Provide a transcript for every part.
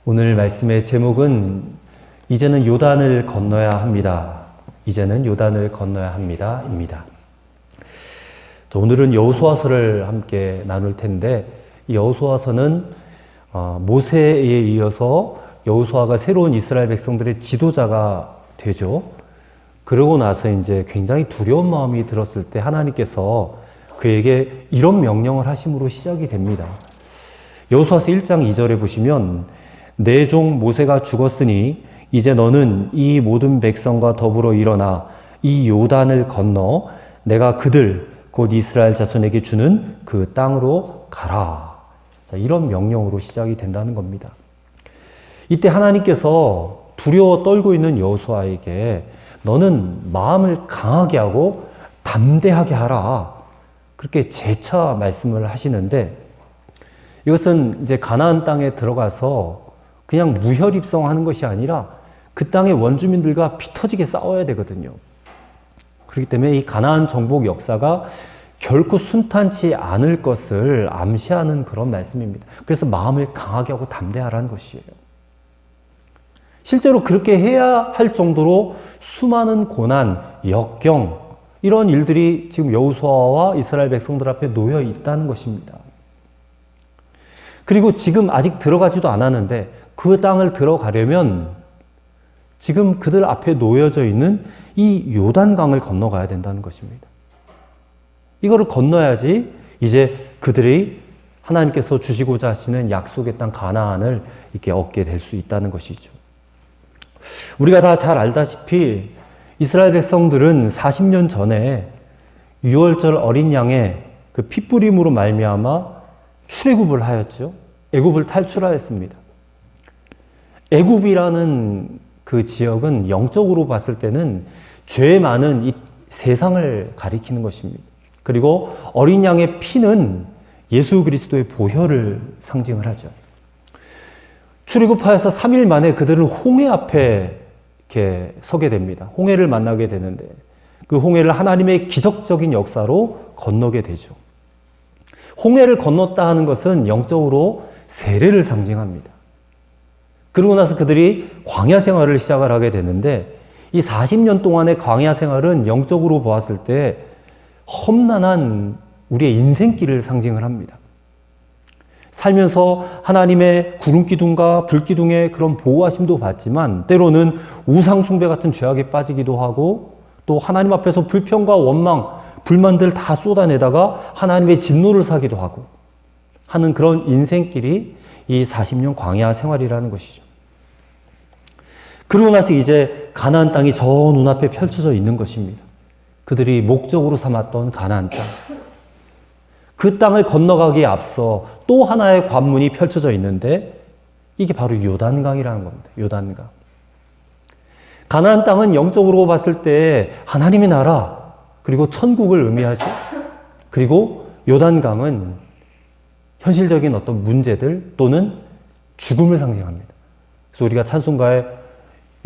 오늘 말씀의 제목은 이제는 요단을 건너야 합니다. 이제는 요단을 건너야 합니다. 입니다. 오늘은 여호수아서를 함께 나눌 텐데 이 여호수아서는 모세에 이어서 여호수아가 새로운 이스라엘 백성들의 지도자가 되죠. 그러고 나서 이제 굉장히 두려운 마음이 들었을 때 하나님께서 그에게 이런 명령을 하심으로 시작이 됩니다. 여호수아서 1장 2절에 보시면 내 종 모세가 죽었으니 이제 너는 이 모든 백성과 더불어 일어나 이 요단을 건너 내가 그들 곧 이스라엘 자손에게 주는 그 땅으로 가라. 자, 이런 명령으로 시작이 된다는 겁니다. 이때 하나님께서 두려워 떨고 있는 여호수아에게 너는 마음을 강하게 하고 담대하게 하라. 그렇게 재차 말씀을 하시는데 이것은 이제 가나안 땅에 들어가서 그냥 무혈입성하는 것이 아니라 그 땅의 원주민들과 피 터지게 싸워야 되거든요. 그렇기 때문에 이 가나안 정복 역사가 결코 순탄치 않을 것을 암시하는 그런 말씀입니다. 그래서 마음을 강하게 하고 담대하라는 것이에요. 실제로 그렇게 해야 할 정도로 수많은 고난, 역경 이런 일들이 지금 여호수아와 이스라엘 백성들 앞에 놓여 있다는 것입니다. 그리고 지금 아직 들어가지도 않았는데 그 땅을 들어가려면 지금 그들 앞에 놓여져 있는 이 요단강을 건너가야 된다는 것입니다. 이거를 건너야지 이제 그들이 하나님께서 주시고자 하시는 약속의 땅 가나안을 이렇게 얻게 될 수 있다는 것이죠. 우리가 다 잘 알다시피 이스라엘 백성들은 40년 전에 유월절 어린 양의 그 핏부림으로 말미암아 출애굽을 하였죠. 애굽을 탈출하였습니다. 애굽이라는 그 지역은 영적으로 봤을 때는 죄 많은 이 세상을 가리키는 것입니다. 그리고 어린 양의 피는 예수 그리스도의 보혈을 상징을 하죠. 출애굽하여서 3일 만에 그들은 홍해 앞에 이렇게 서게 됩니다. 홍해를 만나게 되는데 그 홍해를 하나님의 기적적인 역사로 건너게 되죠. 홍해를 건넜다 하는 것은 영적으로 세례를 상징합니다. 그러고 나서 그들이 광야 생활을 시작을 하게 되는데 이 40년 동안의 광야 생활은 영적으로 보았을 때 험난한 우리의 인생길을 상징을 합니다. 살면서 하나님의 구름 기둥과 불 기둥의 그런 보호하심도 받지만 때로는 우상 숭배 같은 죄악에 빠지기도 하고 또 하나님 앞에서 불평과 원망, 불만들 다 쏟아내다가 하나님의 진노를 사기도 하고 하는 그런 인생길이 이 40년 광야 생활이라는 것이죠. 그러고 나서 이제 가나안 땅이 저 눈앞에 펼쳐져 있는 것입니다. 그들이 목적으로 삼았던 가나안 땅. 그 땅을 건너가기에 앞서 또 하나의 관문이 펼쳐져 있는데 이게 바로 요단강이라는 겁니다. 요단강. 가나안 땅은 영적으로 봤을 때 하나님의 나라 그리고 천국을 의미하죠. 그리고 요단강은 현실적인 어떤 문제들 또는 죽음을 상징합니다. 그래서 우리가 찬송가에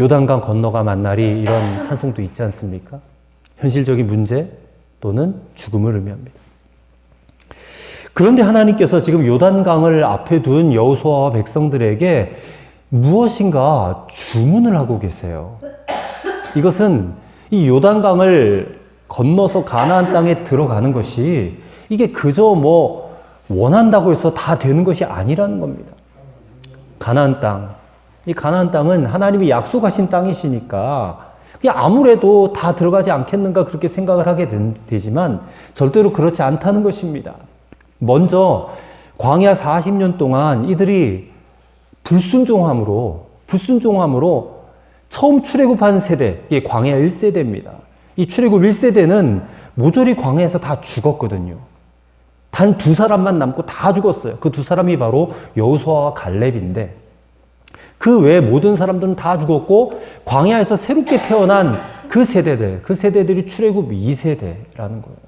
요단강 건너가 만나리 이런 찬송도 있지 않습니까? 현실적인 문제 또는 죽음을 의미합니다. 그런데 하나님께서 지금 요단강을 앞에 둔 여호수아와 백성들에게 무엇인가 주문을 하고 계세요. 이것은 이 요단강을 건너서 가나안 땅에 들어가는 것이 이게 그저 뭐 원한다고 해서 다 되는 것이 아니라는 겁니다. 가나안 땅. 이 가나안 땅은 하나님이 약속하신 땅이시니까 그냥 아무래도 다 들어가지 않겠는가 그렇게 생각을 하게 되지만 절대로 그렇지 않다는 것입니다. 먼저 광야 40년 동안 이들이 불순종함으로 처음 출애굽한 세대, 이게 광야 1세대입니다. 이 출애굽 1세대는 모조리 광야에서 다 죽었거든요. 단 2사람만 남고 다 죽었어요. 그 2사람이 바로 여호수아와 갈렙인데 그 외 모든 사람들은 다 죽었고 광야에서 새롭게 태어난 그 세대들이 출애굽 2세대라는 거예요.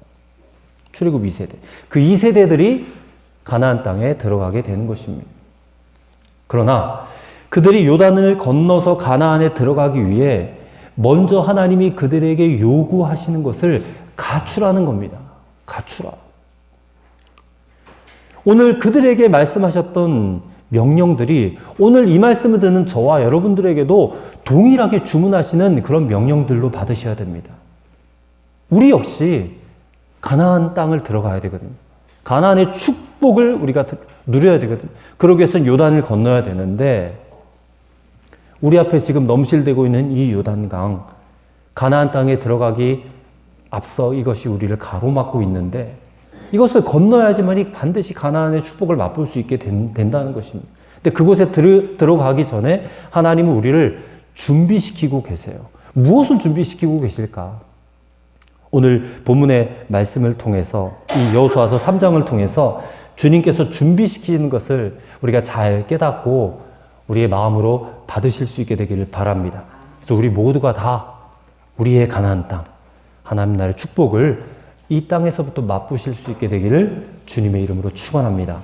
출애굽 2세대. 그 2세대들이 가나안 땅에 들어가게 되는 것입니다. 그러나 그들이 요단을 건너서 가나안에 들어가기 위해 먼저 하나님이 그들에게 요구하시는 것을 갖추라는 겁니다. 갖추라. 오늘 그들에게 말씀하셨던 명령들이 오늘 이 말씀을 듣는 저와 여러분들에게도 동일하게 주문하시는 그런 명령들로 받으셔야 됩니다. 우리 역시 가나안 땅을 들어가야 되거든요. 가나안의 축복을 우리가 누려야 되거든요. 그러기 위해서는 요단을 건너야 되는데 우리 앞에 지금 넘실대고 있는 이 요단강, 가나안 땅에 들어가기 앞서 이것이 우리를 가로막고 있는데 이것을 건너야지만이 반드시 가나안의 축복을 맛볼 수 있게 된다는 것입니다. 근데 그곳에 들어가기 전에 하나님은 우리를 준비시키고 계세요. 무엇을 준비시키고 계실까? 오늘 본문의 말씀을 통해서 이 여호수아서 3장을 통해서 주님께서 준비시키는 것을 우리가 잘 깨닫고 우리의 마음으로 받으실 수 있게 되기를 바랍니다. 그래서 우리 모두가 다 우리의 가나안 땅, 하나님 나라의 축복을 이 땅에서부터 맛보실 수 있게 되기를 주님의 이름으로 축원합니다.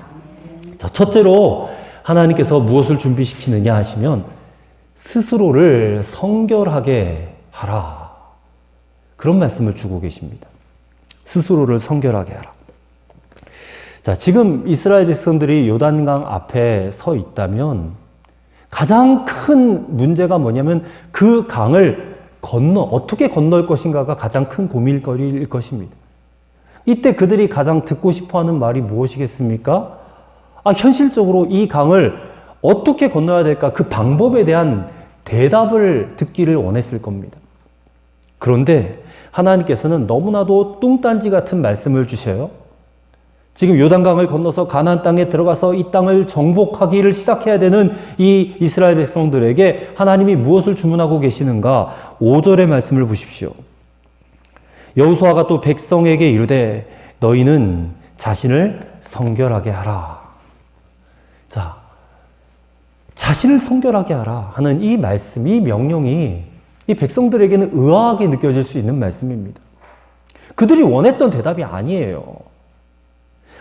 자, 첫째로 하나님께서 무엇을 준비시키느냐 하시면 스스로를 성결하게 하라. 그런 말씀을 주고 계십니다. 스스로를 성결하게 하라. 자, 지금 이스라엘 백성들이 요단강 앞에 서 있다면 가장 큰 문제가 뭐냐면 그 강을 어떻게 건널 것인가가 가장 큰 고민거리일 것입니다. 이때 그들이 가장 듣고 싶어 하는 말이 무엇이겠습니까? 현실적으로 이 강을 어떻게 건너야 될까? 그 방법에 대한 대답을 듣기를 원했을 겁니다. 그런데 하나님께서는 너무나도 뚱딴지 같은 말씀을 주셔요. 지금 요단강을 건너서 가나안 땅에 들어가서 이 땅을 정복하기를 시작해야 되는 이 이스라엘 백성들에게 하나님이 무엇을 주문하고 계시는가? 5절의 말씀을 보십시오. 여호수아가 또 백성에게 이르되 너희는 자신을 성결하게 하라. 자, 자신을 성결하게 하라 하는 이 말씀, 이 명령이 이 백성들에게는 의아하게 느껴질 수 있는 말씀입니다. 그들이 원했던 대답이 아니에요.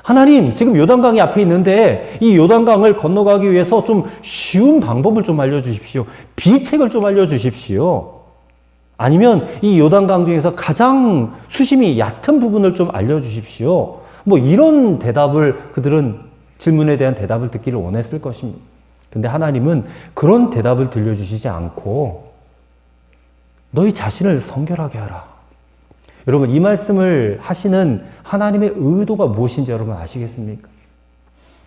하나님, 지금 요단강이 앞에 있는데 이 요단강을 건너가기 위해서 좀 쉬운 방법을 좀 알려주십시오. 비책을 좀 알려주십시오. 아니면 이 요단강 중에서 가장 수심이 얕은 부분을 좀 알려주십시오. 뭐 이런 대답을 그들은 질문에 대한 대답을 듣기를 원했을 것입니다. 근데 하나님은 그런 대답을 들려주시지 않고 너희 자신을 성결하게 하라. 여러분, 이 말씀을 하시는 하나님의 의도가 무엇인지 여러분 아시겠습니까?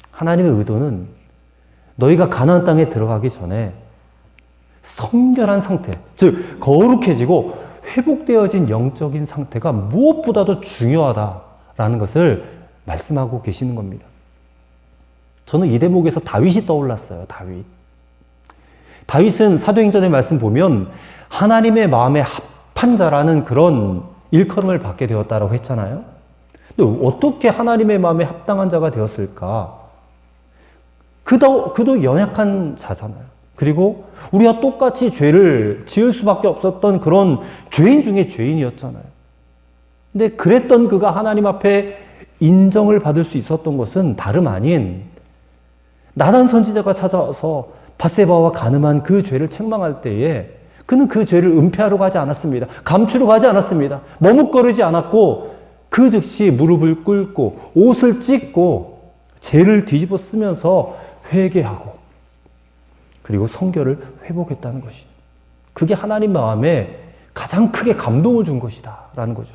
하나님의 의도는 너희가 가나안 땅에 들어가기 전에 성결한 상태, 즉 거룩해지고 회복되어진 영적인 상태가 무엇보다도 중요하다라는 것을 말씀하고 계시는 겁니다. 저는 이 대목에서 다윗이 떠올랐어요. 다윗은 사도행전의 말씀 보면 하나님의 마음에 합한 자라는 그런 일컬음을 받게 되었다라고 했잖아요. 근데 어떻게 하나님의 마음에 합당한 자가 되었을까? 그도 연약한 자잖아요. 그리고 우리와 똑같이 죄를 지을 수밖에 없었던 그런 죄인 중에 죄인이었잖아요. 근데 그랬던 그가 하나님 앞에 인정을 받을 수 있었던 것은 다름 아닌 나단 선지자가 찾아와서 밧세바와 간음한 그 죄를 책망할 때에 그는 그 죄를 은폐하러 가지 않았습니다. 감추러 가지 않았습니다. 머뭇거리지 않았고 그 즉시 무릎을 꿇고 옷을 찢고 죄를 뒤집어 쓰면서 회개하고 그리고 성결을 회복했다는 것이. 그게 하나님 마음에 가장 크게 감동을 준 것이다 라는 거죠.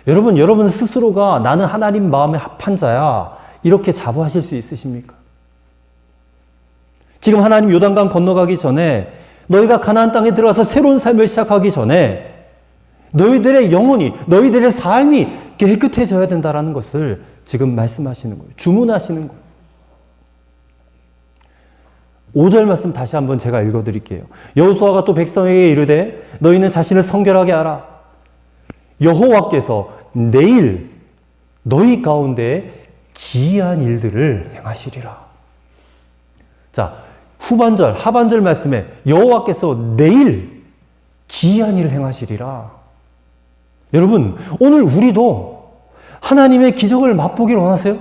여러분 스스로가 나는 하나님 마음에 합한 자야 이렇게 자부하실 수 있으십니까? 지금 하나님 요단강 건너가기 전에 너희가 가나안 땅에 들어가서 새로운 삶을 시작하기 전에 너희들의 영혼이, 너희들의 삶이 깨끗해져야 된다는 것을 지금 말씀하시는 거예요. 주문하시는 거예요. 5절 말씀 다시 한번 제가 읽어드릴게요. 여호수아가 또 백성에게 이르되 너희는 자신을 성결하게 하라. 여호와께서 내일 너희 가운데 기이한 일들을 행하시리라. 자, 하반절 말씀에 여호와께서 내일 기이한 일을 행하시리라. 여러분, 오늘 우리도 하나님의 기적을 맛보길 원하세요?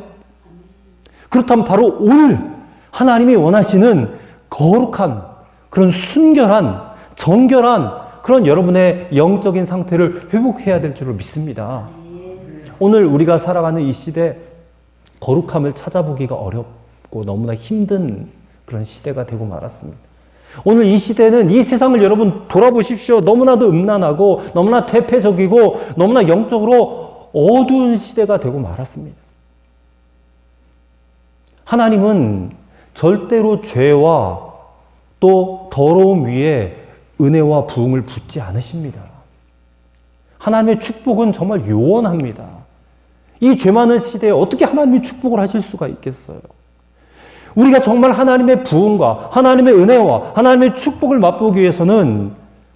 그렇다면 바로 오늘 하나님이 원하시는 거룩한, 그런 순결한, 정결한 그런 여러분의 영적인 상태를 회복해야 될 줄을 믿습니다. 오늘 우리가 살아가는 이 시대, 거룩함을 찾아보기가 어렵고 너무나 힘든 그런 시대가 되고 말았습니다. 오늘 이 시대는, 이 세상을 여러분 돌아보십시오. 너무나도 음란하고 너무나 퇴폐적이고 너무나 영적으로 어두운 시대가 되고 말았습니다. 하나님은 절대로 죄와 또 더러움 위에 은혜와 부흥을 붓지 않으십니다. 하나님의 축복은 정말 요원합니다. 이 죄 많은 시대에 어떻게 하나님이 축복을 하실 수가 있겠어요? 우리가 정말 하나님의 부흥과 하나님의 은혜와 하나님의 축복을 맛보기 위해서는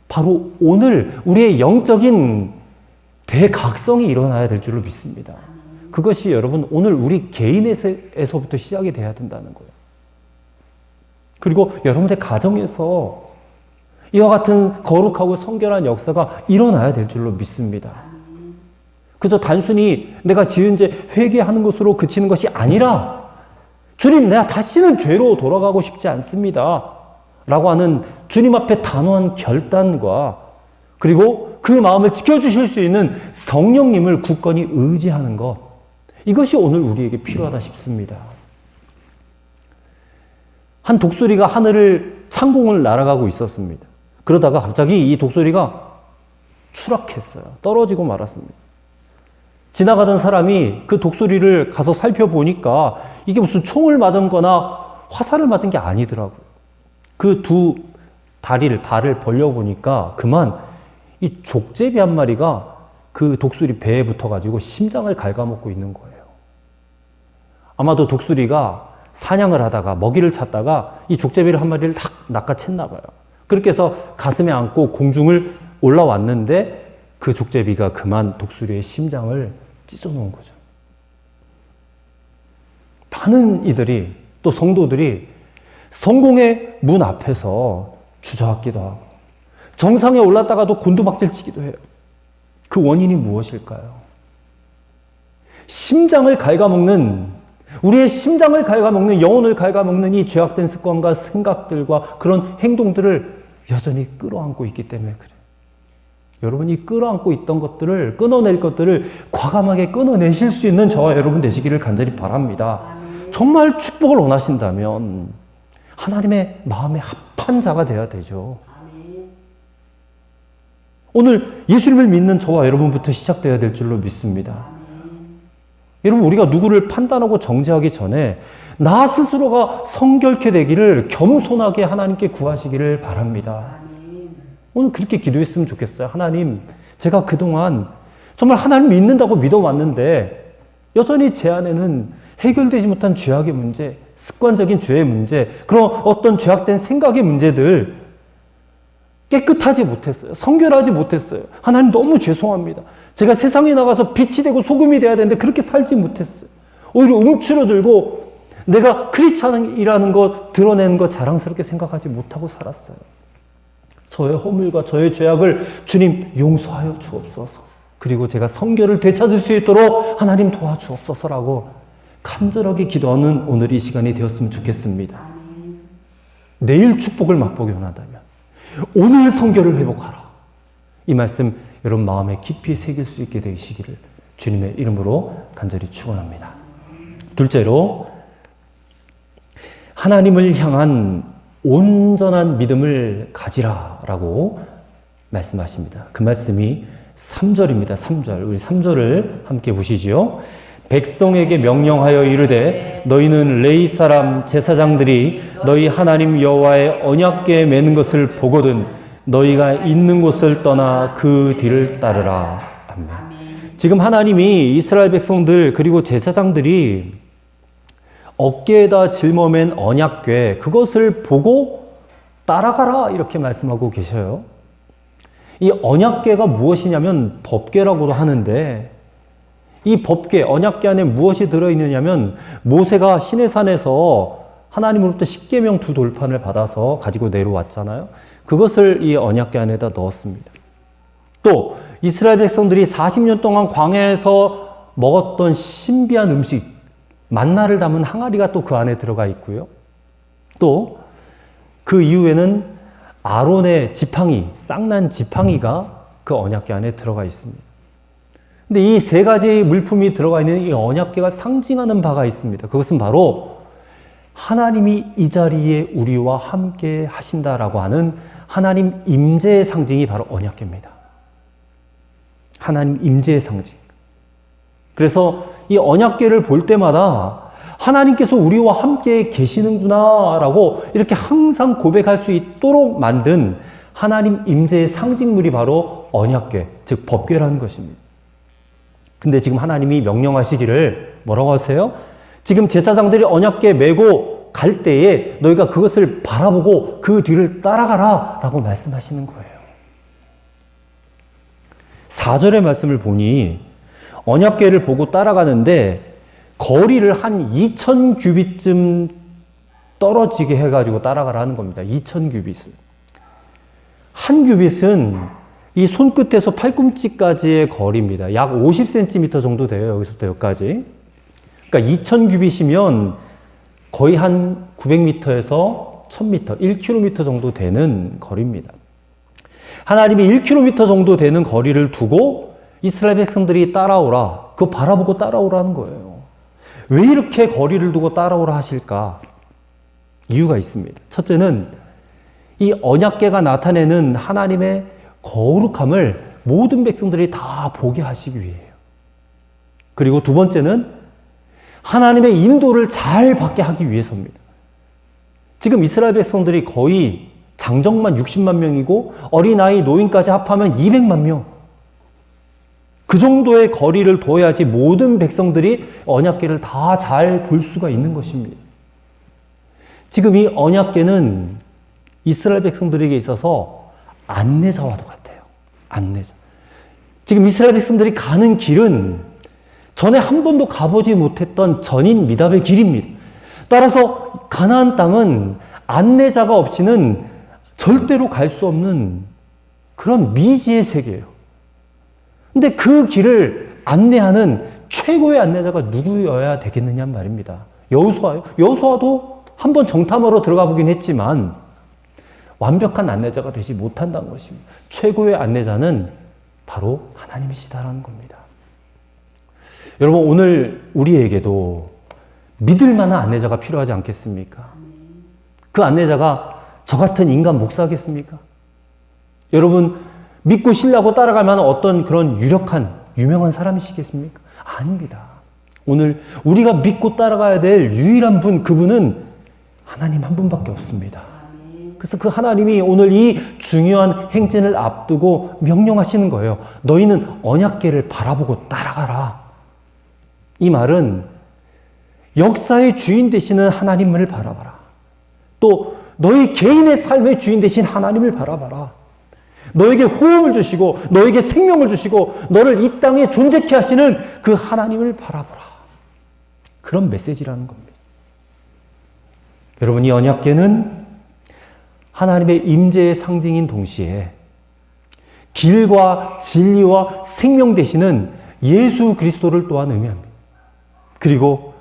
바로 오늘 우리의 영적인 대각성이 일어나야 될 줄로 믿습니다. 그것이 여러분 오늘 우리 개인에서부터 시작이 돼야 된다는 거예요. 그리고 여러분의 가정에서 이와 같은 거룩하고 성결한 역사가 일어나야 될 줄로 믿습니다. 그저 단순히 내가 지은 죄 회개하는 것으로 그치는 것이 아니라 주님, 내가 다시는 죄로 돌아가고 싶지 않습니다. 라고 하는 주님 앞에 단호한 결단과 그리고 그 마음을 지켜주실 수 있는 성령님을 굳건히 의지하는 것. 이것이 오늘 우리에게 필요하다 싶습니다. 한 독수리가 하늘을 창공을 날아가고 있었습니다. 그러다가 갑자기 이 독수리가 추락했어요. 떨어지고 말았습니다. 지나가던 사람이 그 독수리를 가서 살펴보니까 이게 무슨 총을 맞은 거나 화살을 맞은 게 아니더라고요. 그 두 발을 벌려보니까 그만 이 족제비 한 마리가 그 독수리 배에 붙어가지고 심장을 갉아먹고 있는 거예요. 아마도 독수리가 사냥을 하다가 먹이를 찾다가 이 족제비를 한 마리를 탁 낚아챘나 봐요. 그렇게 해서 가슴에 안고 공중을 올라왔는데 그 족제비가 그만 독수리의 심장을 찢어놓은 거죠. 많은 이들이 또 성도들이 성공의 문 앞에서 주저앉기도 하고 정상에 올랐다가도 곤두박질 치기도 해요. 그 원인이 무엇일까요? 심장을 갉아먹는, 우리의 심장을 갉아먹는, 영혼을 갉아먹는 이 죄악된 습관과 생각들과 그런 행동들을 여전히 끌어안고 있기 때문에 그래요. 여러분이 끌어안고 있던 것들을, 끊어낼 것들을 과감하게 끊어내실 수 있는 저와 여러분 되시기를 간절히 바랍니다. 정말 축복을 원하신다면 하나님의 마음에 합한 자가 되어야 되죠. 오늘 예수님을 믿는 저와 여러분부터 시작되어야 될 줄로 믿습니다. 여러분, 우리가 누구를 판단하고 정죄하기 전에 나 스스로가 성결케 되기를 겸손하게 하나님께 구하시기를 바랍니다. 오늘 그렇게 기도했으면 좋겠어요. 하나님, 제가 그동안 정말 하나님 믿는다고 믿어왔는데 여전히 제 안에는 해결되지 못한 죄악의 문제, 습관적인 죄의 문제, 그런 어떤 죄악된 생각의 문제들 깨끗하지 못했어요. 성결하지 못했어요. 하나님 너무 죄송합니다. 제가 세상에 나가서 빛이 되고 소금이 돼야 되는데 그렇게 살지 못했어요. 오히려 움츠러들고 내가 크리스찬이라는 거 드러내는 거 자랑스럽게 생각하지 못하고 살았어요. 저의 허물과 저의 죄악을 주님 용서하여 주옵소서. 그리고 제가 성결을 되찾을 수 있도록 하나님 도와주옵소서라고 간절하게 기도하는 오늘 이 시간이 되었으면 좋겠습니다. 내일 축복을 맛보기 원한다면 오늘 성결을 회복하라. 이 말씀 여러분 마음에 깊이 새길 수 있게 되시기를 주님의 이름으로 간절히 축원합니다. 둘째로 하나님을 향한 온전한 믿음을 가지라라고 말씀하십니다. 그 말씀이 3절입니다. 3절. 우리 3절을 함께 보시죠. 백성에게 명령하여 이르되 너희는 레위 사람 제사장들이 너희 하나님 여호와의 언약궤에 매는 것을 보거든 너희가 있는 곳을 떠나 그 뒤를 따르라. 아멘. 지금 하나님이 이스라엘 백성들 그리고 제사장들이 어깨에다 짊어맨 언약궤 그것을 보고 따라가라 이렇게 말씀하고 계셔요. 이 언약궤가 무엇이냐면 법궤라고도 하는데 이 법궤, 언약궤 안에 무엇이 들어있느냐면 모세가 시내산에서 하나님으로부터 십계명 두 돌판을 받아서 가지고 내려왔잖아요. 그것을 이 언약궤 안에다 넣었습니다. 또 이스라엘 백성들이 40년 동안 광야에서 먹었던 신비한 음식, 만나를 담은 항아리가 또 그 안에 들어가 있고요. 또 그 이후에는 아론의 지팡이, 쌍난 지팡이가 그 언약궤 안에 들어가 있습니다. 근데 이 세 가지의 물품이 들어가 있는 이 언약궤가 상징하는 바가 있습니다. 그것은 바로 하나님이 이 자리에 우리와 함께 하신다라고 하는 하나님 임재의 상징이 바로 언약궤입니다. 하나님 임재의 상징. 그래서 이 언약궤를 볼 때마다 하나님께서 우리와 함께 계시는구나 라고 이렇게 항상 고백할 수 있도록 만든 하나님 임재의 상징물이 바로 언약궤, 즉 법궤라는 것입니다. 근데 지금 하나님이 명령하시기를 뭐라고 하세요? 지금 제사장들이 언약궤 메고 갈 때에 너희가 그것을 바라보고 그 뒤를 따라가라 라고 말씀하시는 거예요. 4절의 말씀을 보니 언약궤를 보고 따라가는데 거리를 한 2000규빗쯤 떨어지게 해가지고 따라가라는 겁니다. 2000규빗을. 한 규빗은 이 손끝에서 팔꿈치까지의 거리입니다. 약 50cm 정도 돼요. 여기서부터 여기까지. 그러니까 2000규빗이면 거의 한 900m에서 1000m, 1km 정도 되는 거리입니다. 하나님이 1km 정도 되는 거리를 두고 이스라엘 백성들이 따라오라. 그거 바라보고 따라오라는 거예요. 왜 이렇게 거리를 두고 따라오라 하실까? 이유가 있습니다. 첫째는 이 언약궤가 나타내는 하나님의 거룩함을 모든 백성들이 다 보게 하시기 위해요. 그리고 두 번째는 하나님의 인도를 잘 받게 하기 위해서입니다. 지금 이스라엘 백성들이 거의 장정만 60만 명이고 어린아이 노인까지 합하면 200만 명. 그 정도의 거리를 둬야지 모든 백성들이 언약궤를 다 잘 볼 수가 있는 것입니다. 지금 이 언약궤는 이스라엘 백성들에게 있어서 안내자와도 같아요. 안내자. 지금 이스라엘 백성들이 가는 길은 전에 한 번도 가보지 못했던 전인 미답의 길입니다. 따라서 가나안 땅은 안내자가 없이는 절대로 갈 수 없는 그런 미지의 세계예요. 근데 그 길을 안내하는 최고의 안내자가 누구여야 되겠느냐 말입니다. 여호수아요. 여호수아도 한번 정탐하러 들어가 보긴 했지만 완벽한 안내자가 되지 못한다는 것입니다. 최고의 안내자는 바로 하나님이시다라는 겁니다. 여러분, 오늘 우리에게도 믿을 만한 안내자가 필요하지 않겠습니까? 그 안내자가 저 같은 인간 목사겠습니까? 여러분, 믿고 신뢰하고 따라갈 만한 어떤 그런 유명한 사람이시겠습니까? 아닙니다. 오늘 우리가 믿고 따라가야 될 유일한 분, 그분은 하나님 한 분밖에 없습니다. 그래서 그 하나님이 오늘 이 중요한 행진을 앞두고 명령하시는 거예요. 너희는 언약궤를 바라보고 따라가라. 이 말은 역사의 주인 되시는 하나님을 바라봐라. 또 너희 개인의 삶의 주인 되신 하나님을 바라봐라. 너에게 호흡을 주시고 너에게 생명을 주시고 너를 이 땅에 존재케 하시는 그 하나님을 바라보라. 그런 메시지라는 겁니다. 여러분, 이 언약궤는 하나님의 임재의 상징인 동시에 길과 진리와 생명 되시는 예수 그리스도를 또한 의미합니다. 그리고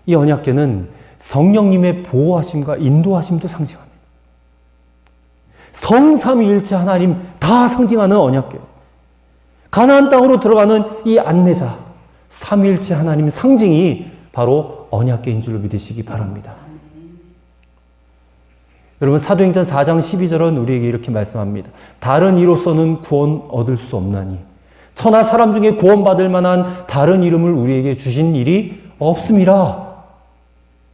이 언약궤는 성령님의 보호하심과 인도하심도 상징합니다. 성삼위일체 하나님 다 상징하는 언약궤. 가나안 땅으로 들어가는 이 안내자, 삼위일체 하나님의 상징이 바로 언약궤인 줄로 믿으시기 바랍니다. 여러분, 사도행전 4장 12절은 우리에게 이렇게 말씀합니다. 다른 이로서는 구원 얻을 수 없나니 천하 사람 중에 구원받을 만한 다른 이름을 우리에게 주신 일이 없음이라.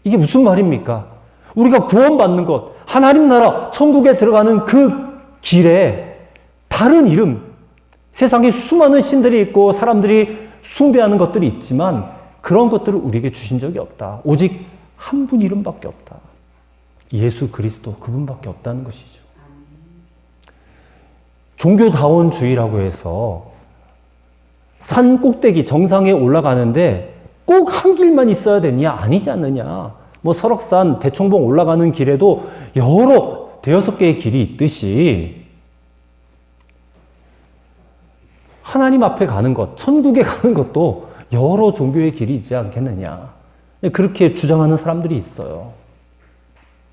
이게 무슨 말입니까? 우리가 구원받는 것, 하나님 나라, 천국에 들어가는 그 길에 다른 이름, 세상에 수많은 신들이 있고 사람들이 숭배하는 것들이 있지만 그런 것들을 우리에게 주신 적이 없다. 오직 한 분 이름밖에 없다. 예수 그리스도, 그분밖에 없다는 것이죠. 종교다원주의라고 해서 산 꼭대기 정상에 올라가는데 꼭 한 길만 있어야 되냐? 아니지 않느냐. 뭐 설악산, 대청봉 올라가는 길에도 여러 대여섯 개의 길이 있듯이 하나님 앞에 가는 것, 천국에 가는 것도 여러 종교의 길이 있지 않겠느냐. 그렇게 주장하는 사람들이 있어요.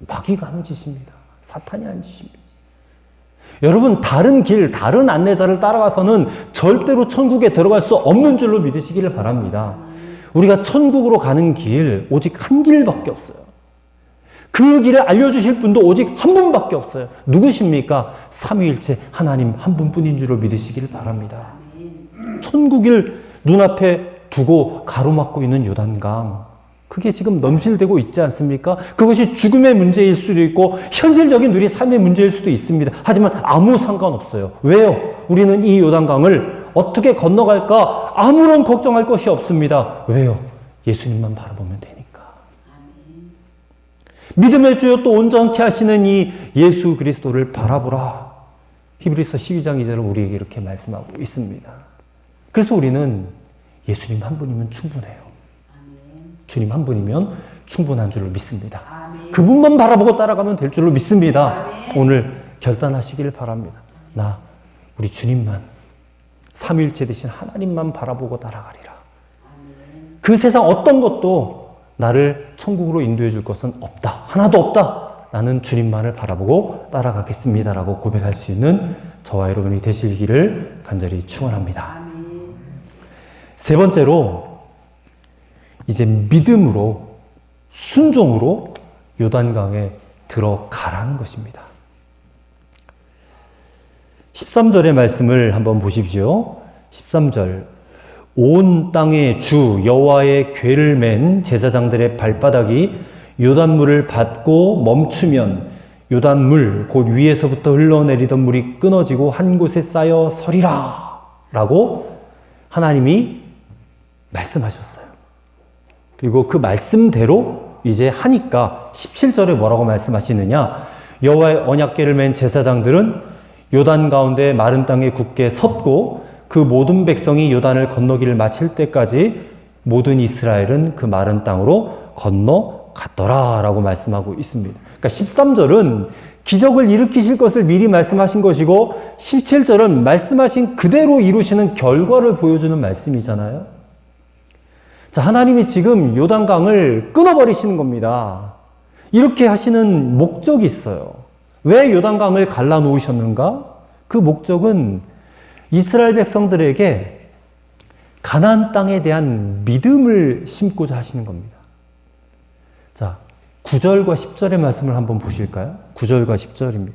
마귀가 하는 짓입니다. 사탄이 하는 짓입니다. 여러분, 다른 길, 다른 안내자를 따라가서는 절대로 천국에 들어갈 수 없는 줄로 믿으시기를 바랍니다. 우리가 천국으로 가는 길, 오직 한 길밖에 없어요. 그 길을 알려주실 분도 오직 한 분밖에 없어요. 누구십니까? 삼위일체 하나님 한 분뿐인 줄로 믿으시기를 바랍니다. 천국을 눈앞에 두고 가로막고 있는 요단강, 그게 지금 넘실대고 있지 않습니까? 그것이 죽음의 문제일 수도 있고 현실적인 우리 삶의 문제일 수도 있습니다. 하지만 아무 상관없어요. 왜요? 우리는 이 요단강을 어떻게 건너갈까 아무런 걱정할 것이 없습니다. 왜요? 예수님만 바라보면 되니까. 믿음의 주여 또 온전케 하시는 이 예수 그리스도를 바라보라. 히브리서 12장 2절을 우리에게 이렇게 말씀하고 있습니다. 그래서 우리는 예수님 한 분이면 충분해요. 주님 한 분이면 충분한 줄로 믿습니다. 그분만 바라보고 따라가면 될 줄로 믿습니다. 오늘 결단하시길 바랍니다. 나 우리 주님만, 삼위일체 되신 하나님만 바라보고 따라가리라. 그 세상 어떤 것도 나를 천국으로 인도해 줄 것은 없다. 하나도 없다. 나는 주님만을 바라보고 따라가겠습니다라고 고백할 수 있는 저와 여러분이 되시기를 간절히 축원합니다. 세 번째로 이제 믿음으로, 순종으로 요단강에 들어가라는 것입니다. 13절의 말씀을 한번 보십시오. 13절. 온 땅의 주 여호와의 궤를 맨 제사장들의 발바닥이 요단물을 밟고 멈추면 요단물 곧 위에서부터 흘러내리던 물이 끊어지고 한 곳에 쌓여 서리라 라고 하나님이 말씀하셨어요. 그리고 그 말씀대로 이제 하니까 17절에 뭐라고 말씀하시느냐? 여호와의 언약궤를 맨 제사장들은 요단 가운데 마른 땅에 굳게 섰고 그 모든 백성이 요단을 건너기를 마칠 때까지 모든 이스라엘은 그 마른 땅으로 건너갔더라 라고 말씀하고 있습니다. 그러니까 13절은 기적을 일으키실 것을 미리 말씀하신 것이고 17절은 말씀하신 그대로 이루시는 결과를 보여주는 말씀이잖아요. 자, 하나님이 지금 요단강을 끊어버리시는 겁니다. 이렇게 하시는 목적이 있어요. 왜 요단강을 갈라놓으셨는가? 그 목적은 이스라엘 백성들에게 가나안 땅에 대한 믿음을 심고자 하시는 겁니다. 자, 9절과 10절의 말씀을 한번 보실까요? 9절과 10절입니다.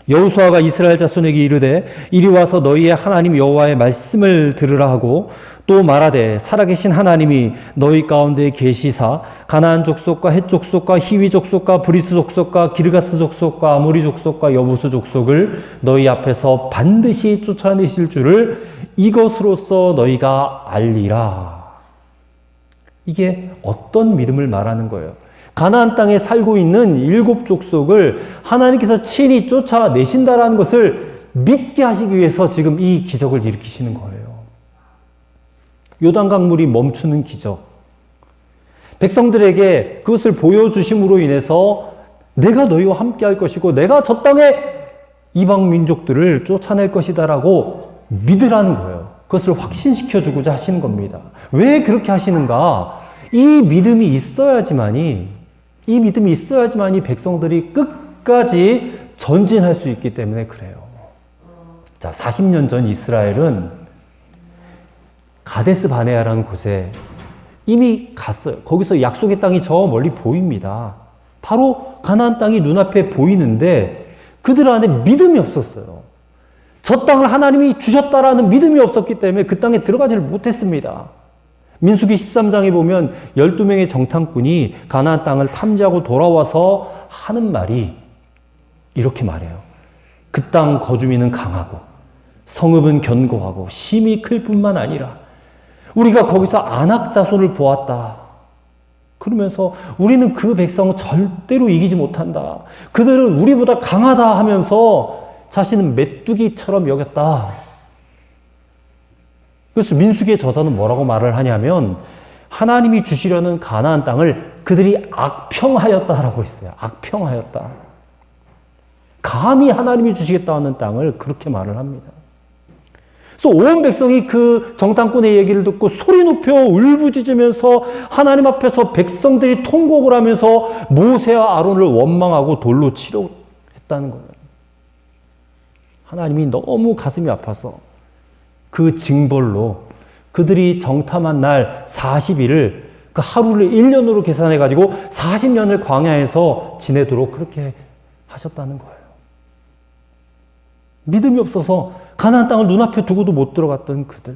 여호수아가 이스라엘 자손에게 이르되 이리 와서 너희의 하나님 여호와의 말씀을 들으라 하고 또 말하되 살아계신 하나님이 너희 가운데 계시사 가나안 족속과 헷 족속과 히위 족속과 브리스 족속과 기르가스 족속과 아모리 족속과 여부스 족속을 너희 앞에서 반드시 쫓아내실 줄을 이것으로써 너희가 알리라. 이게 어떤 믿음을 말하는 거예요? 가나안 땅에 살고 있는 7 족속을 하나님께서 친히 쫓아내신다라는 것을 믿게 하시기 위해서 지금 이 기적을 일으키시는 거예요. 요단강 물이 멈추는 기적. 백성들에게 그것을 보여주심으로 인해서 내가 너희와 함께 할 것이고 내가 저 땅에 이방 민족들을 쫓아낼 것이다라고 믿으라는 거예요. 그것을 확신시켜 주고자 하시는 겁니다. 왜 그렇게 하시는가? 이 믿음이 있어야지만이 백성들이 끝까지 전진할 수 있기 때문에 그래요. 자, 40년 전 이스라엘은 가데스 바네아라는 곳에 이미 갔어요. 거기서 약속의 땅이 저 멀리 보입니다. 바로 가나안 땅이 눈앞에 보이는데 그들 안에 믿음이 없었어요. 저 땅을 하나님이 주셨다라는 믿음이 없었기 때문에 그 땅에 들어가지를 못했습니다. 민수기 13장에 보면 12명의 정탐꾼이 가나안 땅을 탐지하고 돌아와서 하는 말이 이렇게 말해요. 그 땅 거주민은 강하고 성읍은 견고하고 심이 클 뿐만 아니라 우리가 거기서 안악 자손을 보았다. 그러면서 우리는 그 백성을 절대로 이기지 못한다. 그들은 우리보다 강하다 하면서 자신은 메뚜기처럼 여겼다. 그래서 민수기의 저자는 뭐라고 말을 하냐면 하나님이 주시려는 가나안 땅을 그들이 악평하였다라고 했어요. 악평하였다. 감히 하나님이 주시겠다는 땅을 그렇게 말을 합니다. 그래서 온 백성이 그 정탐꾼의 얘기를 듣고 소리 높여 울부짖으면서 하나님 앞에서 백성들이 통곡을 하면서 모세와 아론을 원망하고 돌로 치려 했다는 거예요. 하나님이 너무 가슴이 아파서 그 징벌로 그들이 정탐한 날 40일을 그 하루를 1년으로 계산해 가지고 40년을 광야에서 지내도록 그렇게 하셨다는 거예요. 믿음이 없어서 가나안 땅을 눈앞에 두고도 못 들어갔던 그들.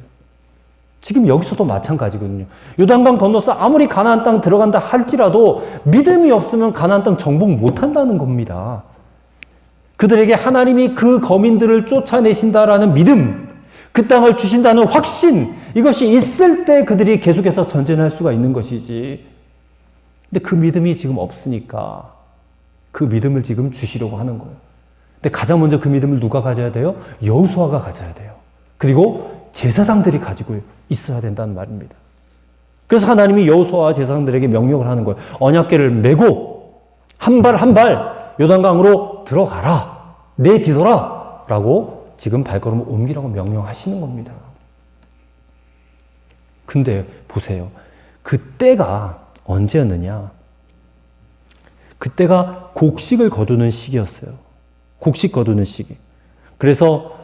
지금 여기서도 마찬가지거든요. 요단강 건너서 아무리 가나안 땅 들어간다 할지라도 믿음이 없으면 가나안 땅 정복 못 한다는 겁니다. 그들에게 하나님이 그 거민들을 쫓아내신다라는 믿음, 그 땅을 주신다는 확신, 이것이 있을 때 그들이 계속해서 전쟁할 수가 있는 것이지. 근데 그 믿음이 지금 없으니까 그 믿음을 지금 주시려고 하는 거예요. 근데 가장 먼저 그 믿음을 누가 가져야 돼요? 여호수아가 가져야 돼요. 그리고 제사장들이 가지고 있어야 된다는 말입니다. 그래서 하나님이 여호수아와 제사장들에게 명령을 하는 거예요. 언약궤를 메고 한 발 한 발 요단강으로 들어가라. 내디뎌라. 라고 지금 발걸음을 옮기라고 명령하시는 겁니다. 근데 보세요. 그때가 언제였느냐? 그때가 곡식을 거두는 시기였어요. 곡식 거두는 시기. 그래서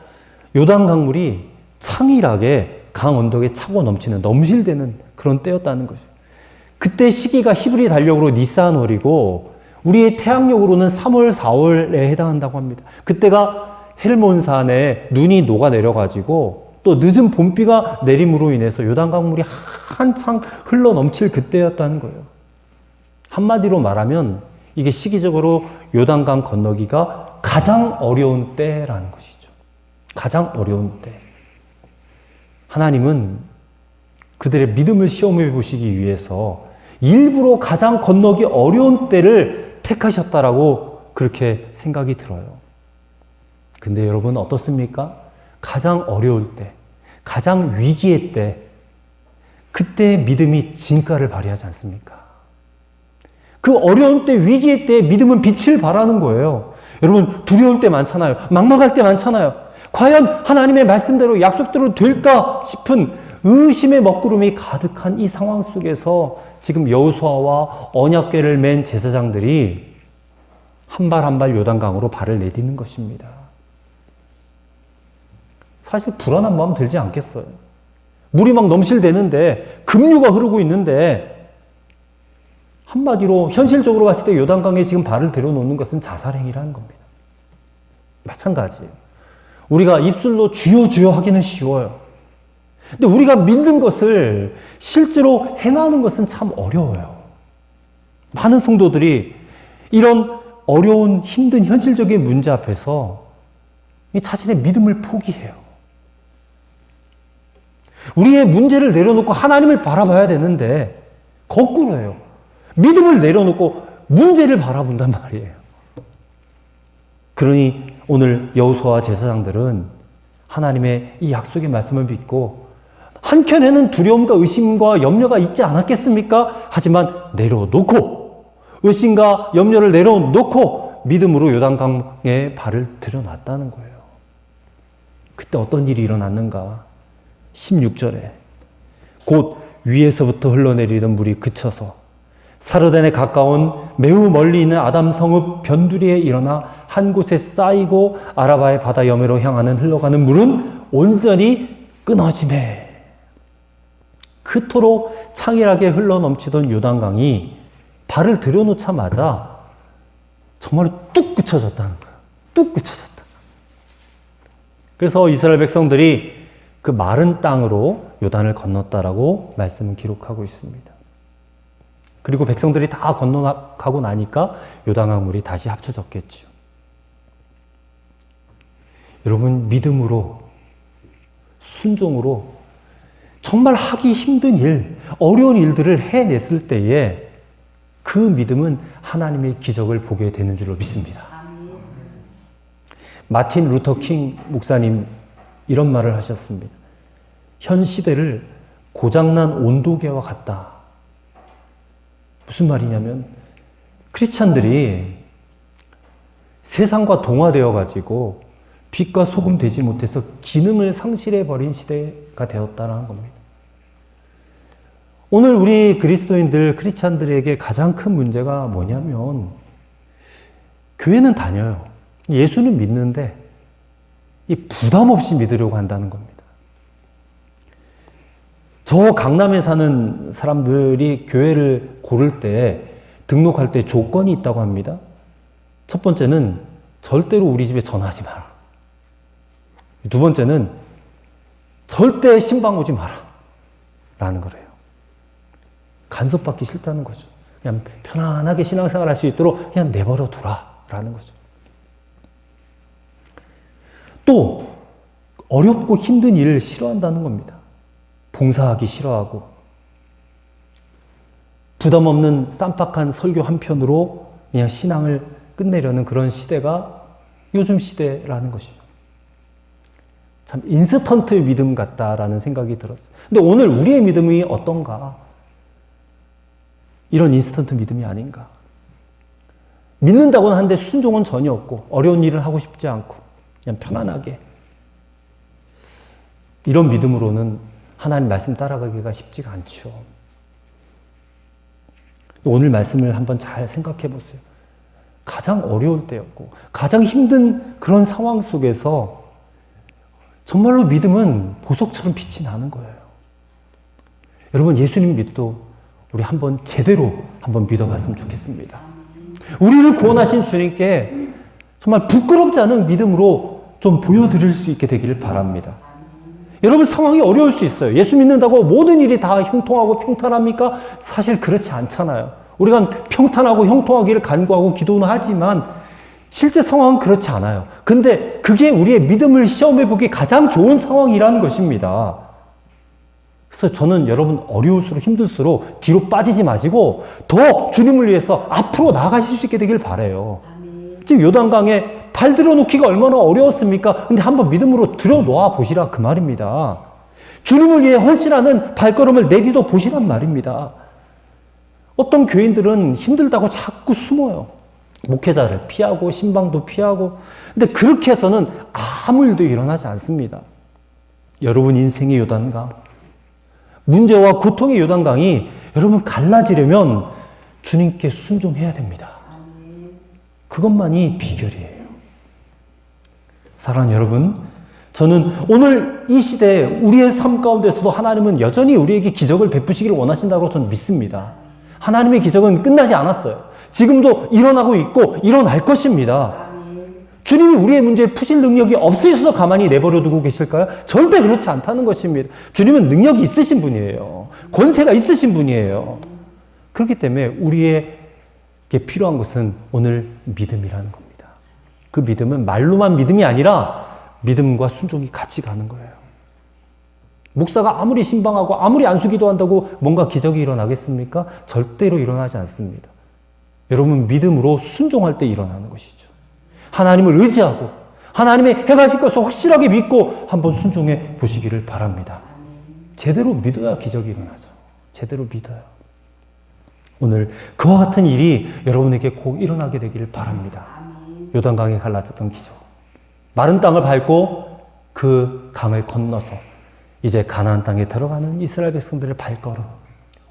요단 강물이 창일하게 강 언덕에 차고 넘치는 넘실대는 그런 때였다는 거죠. 그때 시기가 히브리 달력으로 니산월이고 우리의 태양력으로는 3월, 4월에 해당한다고 합니다. 그때가 헬몬산에 눈이 녹아내려가지고 또 늦은 봄비가 내림으로 인해서 요단 강물이 한창 흘러 넘칠 그때였다는 거예요. 한마디로 말하면 이게 시기적으로 요단강 건너기가 가장 어려운 때라는 것이죠. 가장 어려운 때. 하나님은 그들의 믿음을 시험해 보시기 위해서 일부러 가장 건너기 어려운 때를 택하셨다라고 그렇게 생각이 들어요. 근데 여러분 어떻습니까? 가장 어려울 때, 가장 위기의 때, 그때 믿음이 진가를 발휘하지 않습니까? 그 어려운 때, 위기의 때 믿음은 빛을 발하는 거예요. 여러분 두려울 때 많잖아요. 막막할 때 많잖아요. 과연 하나님의 말씀대로 약속대로 될까 싶은 의심의 먹구름이 가득한 이 상황 속에서 지금 여호수아와 언약궤를 맨 제사장들이 한 발 한 발 요단강으로 발을 내딛는 것입니다. 사실 불안한 마음 들지 않겠어요? 물이 막 넘실대는데 급류가 흐르고 있는데 한마디로 현실적으로 봤을 때 요단강에 지금 발을 들여놓는 것은 자살행위라는 겁니다. 마찬가지예요. 우리가 입술로 주여 주여 하기는 쉬워요. 근데 우리가 믿는 것을 실제로 행하는 것은 참 어려워요. 많은 성도들이 이런 어려운 힘든 현실적인 문제 앞에서 자신의 믿음을 포기해요. 우리의 문제를 내려놓고 하나님을 바라봐야 되는데 거꾸로예요. 믿음을 내려놓고 문제를 바라본단 말이에요. 그러니 오늘 여호수아와 제사장들은 하나님의 이 약속의 말씀을 믿고 한켠에는 두려움과 의심과 염려가 있지 않았겠습니까? 하지만 내려놓고 의심과 염려를 내려놓고 믿음으로 요단강에 발을 들여놨다는 거예요. 그때 어떤 일이 일어났는가? 16절에 곧 위에서부터 흘러내리던 물이 그쳐서 사르덴에 가까운 매우 멀리 있는 아담 성읍 변두리에 일어나 한 곳에 쌓이고 아라바의 바다 여매로 향하는 흘러가는 물은 온전히 끊어지매. 그토록 창일하게 흘러넘치던 요단강이 발을 들여놓자마자 정말 뚝 그쳐졌다는 거예요. 뚝 그쳐졌다. 그래서 이스라엘 백성들이 그 마른 땅으로 요단을 건넜다라고 말씀은 기록하고 있습니다. 그리고 백성들이 다 건너가고 나니까 요단강 물이 다시 합쳐졌겠죠. 여러분 믿음으로 순종으로 정말 하기 힘든 일, 어려운 일들을 해냈을 때에 그 믿음은 하나님의 기적을 보게 되는 줄로 믿습니다. 마틴 루터 킹 목사님 이런 말을 하셨습니다. 현 시대를 고장난 온도계와 같다. 무슨 말이냐면 크리스찬들이 세상과 동화되어 가지고 빛과 소금 되지 못해서 기능을 상실해버린 시대가 되었다는 겁니다. 오늘 우리 그리스도인들, 크리스찬들에게 가장 큰 문제가 뭐냐면 교회는 다녀요. 예수는 믿는데 이 부담 없이 믿으려고 한다는 겁니다. 저 강남에 사는 사람들이 교회를 고를 때, 등록할 때 조건이 있다고 합니다. 첫 번째는 절대로 우리 집에 전화하지 마라. 두 번째는 절대 신방 오지 마라. 라는 거래요. 간섭받기 싫다는 거죠. 그냥 편안하게 신앙생활 할 수 있도록 그냥 내버려 두라. 라는 거죠. 또 어렵고 힘든 일을 싫어한다는 겁니다. 봉사하기 싫어하고 부담 없는 쌈박한 설교 한 편으로 그냥 신앙을 끝내려는 그런 시대가 요즘 시대라는 것이죠. 참 인스턴트 믿음 같다라는 생각이 들었어요. 근데 오늘 우리의 믿음이 어떤가? 이런 인스턴트 믿음이 아닌가? 믿는다고는 하는데 순종은 전혀 없고 어려운 일을 하고 싶지 않고 그냥 편안하게 이런 믿음으로는 하나님 말씀 따라가기가 쉽지가 않죠. 오늘 말씀을 한번 잘 생각해 보세요. 가장 어려울 때였고 가장 힘든 그런 상황 속에서 정말로 믿음은 보석처럼 빛이 나는 거예요. 여러분 예수님 믿도 우리 한번 제대로 한번 믿어봤으면 좋겠습니다. 우리를 구원하신 주님께 정말 부끄럽지 않은 믿음으로 좀 보여드릴 수 있게 되기를 바랍니다. 여러분 상황이 어려울 수 있어요. 예수 믿는다고 모든 일이 다 형통하고 평탄합니까? 사실 그렇지 않잖아요. 우리가 평탄하고 형통하기를 간구하고 기도는 하지만 실제 상황은 그렇지 않아요. 근데 그게 우리의 믿음을 시험해보기 가장 좋은 상황이라는 것입니다. 그래서 저는 여러분 어려울수록 힘들수록 뒤로 빠지지 마시고 더 주님을 위해서 앞으로 나아가실 수 있게 되길 바라요. 지금 요단강에 발 들여놓기가 얼마나 어려웠습니까? 근데 한번 믿음으로 들여놓아 보시라 그 말입니다. 주님을 위해 헌신하는 발걸음을 내디뎌 보시란 말입니다. 어떤 교인들은 힘들다고 자꾸 숨어요. 목회자를 피하고 신방도 피하고. 근데 그렇게 해서는 아무 일도 일어나지 않습니다. 여러분 인생의 요단강, 문제와 고통의 요단강이 여러분 갈라지려면 주님께 순종해야 됩니다. 그것만이 비결이에요. 사랑하는 여러분, 저는 오늘 이 시대에 우리의 삶 가운데서도 하나님은 여전히 우리에게 기적을 베푸시기를 원하신다고 저는 믿습니다. 하나님의 기적은 끝나지 않았어요. 지금도 일어나고 있고 일어날 것입니다. 주님이 우리의 문제를 푸실 능력이 없으셔서 가만히 내버려 두고 계실까요? 절대 그렇지 않다는 것입니다. 주님은 능력이 있으신 분이에요. 권세가 있으신 분이에요. 그렇기 때문에 우리에게 필요한 것은 오늘 믿음이라는 겁니다. 그 믿음은 말로만 믿음이 아니라 믿음과 순종이 같이 가는 거예요. 목사가 아무리 신방하고 아무리 안수기도 한다고 뭔가 기적이 일어나겠습니까? 절대로 일어나지 않습니다. 여러분 믿음으로 순종할 때 일어나는 것이죠. 하나님을 의지하고 하나님의 행하실 것을 확실하게 믿고 한번 순종해 보시기를 바랍니다. 제대로 믿어야 기적이 일어나죠. 제대로 믿어요. 오늘 그와 같은 일이 여러분에게 꼭 일어나게 되기를 바랍니다. 요단강에 갈라졌던 기적. 마른 땅을 밟고 그 강을 건너서 이제 가나안 땅에 들어가는 이스라엘 백성들의 발걸음.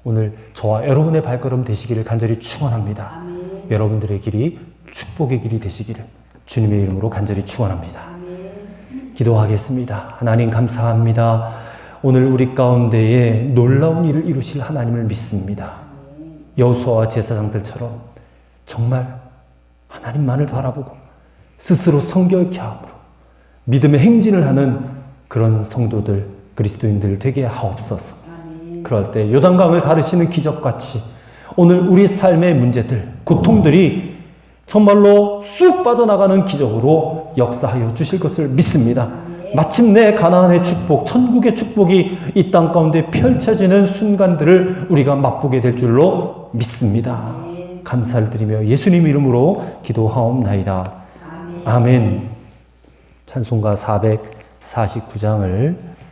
오늘 저와 여러분의 발걸음 되시기를 간절히 축원합니다. 여러분들의 길이 축복의 길이 되시기를 주님의 이름으로 간절히 축원합니다. 기도하겠습니다. 하나님 감사합니다. 오늘 우리 가운데에 놀라운 일을 이루실 하나님을 믿습니다. 여호수아와 제사장들처럼 정말 하나님만을 바라보고 스스로 성결케 함으로 믿음의 행진을 하는 그런 성도들, 그리스도인들 되게 하옵소서. 그럴 때 요단강을 가르시는 기적같이 오늘 우리 삶의 문제들, 고통들이 정말로 쑥 빠져나가는 기적으로 역사하여 주실 것을 믿습니다. 마침내 가나안의 축복, 천국의 축복이 이 땅 가운데 펼쳐지는 순간들을 우리가 맛보게 될 줄로 믿습니다. 감사를 드리며 예수님 이름으로 기도하옵나이다. 아멘. 찬송가 449장을